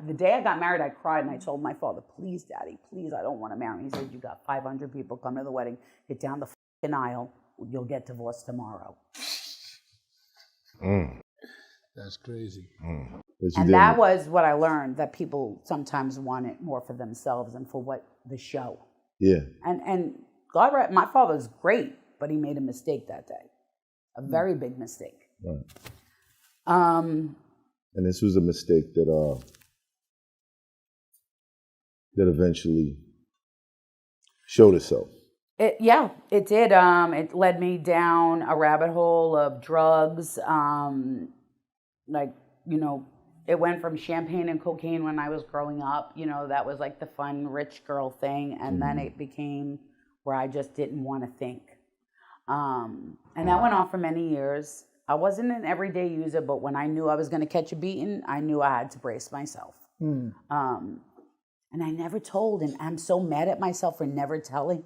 the day I got married, I cried and I told my father, please, Daddy, please, I don't want to marry. He said, you got 500 people come to the wedding, get down the fucking aisle, you'll get divorced tomorrow. That's crazy. And that was what I learned, that people sometimes want it more for themselves and for what the show. Yeah. And God, my father's great, but he made a mistake that day. A very big mistake. Right. And this was a mistake that eventually showed itself. It did. It led me down a rabbit hole of drugs. It went from champagne and cocaine when I was growing up. That was like the fun rich girl thing. And then it became where I just didn't want to think. And that went on for many years. I wasn't an everyday user, but when I knew I was going to catch a beating, I knew I had to brace myself. And I never told, and I'm so mad at myself for never telling,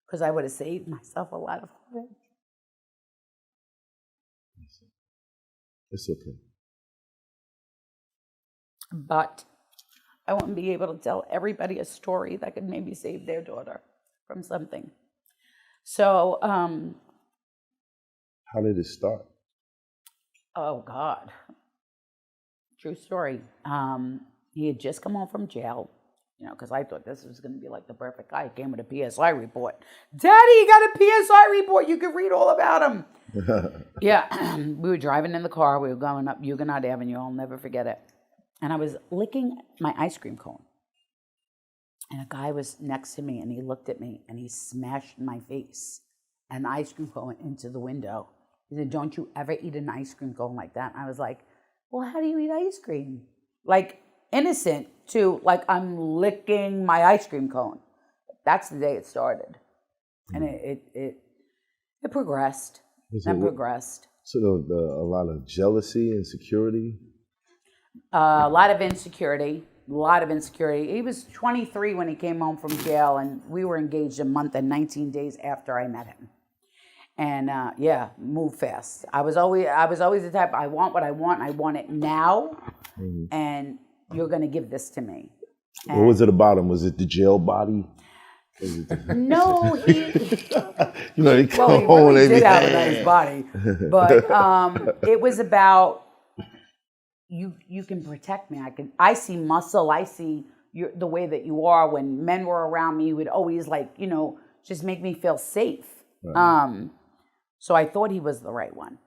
because I would have saved myself a lot of heartache. It's okay. But I wouldn't be able to tell everybody a story that could maybe save their daughter from something. So, how did it start? Oh, God. True story. He had just come home from jail, because I thought this was going to be like the perfect guy. He came with a PSI report. Daddy, you got a PSI report. You can read all about him. Yeah. We were driving in the car. We were going up Huguenot Avenue. I'll never forget it. And I was licking my ice cream cone. And a guy was next to me, and he looked at me, and he smashed my face and the ice cream cone into the window. He said, don't you ever eat an ice cream cone like that. And I was like, well, how do you eat ice cream? Like, innocent to, like, I'm licking my ice cream cone. That's the day it started. And it progressed. Progressed. So a lot of jealousy, insecurity? A lot of insecurity. He was 23 when he came home from jail, and we were engaged a month and 19 days after I met him. And move fast. I was always the type, I want what I want it now, and you're gonna give this to me. And what was it about him? Was it the jail body? No, he they come he home really and did have a nice body, but it was about you can protect me. I see muscle. I see the way that you are. When men were around me, you would always just make me feel safe. Right. So I thought he was the right one.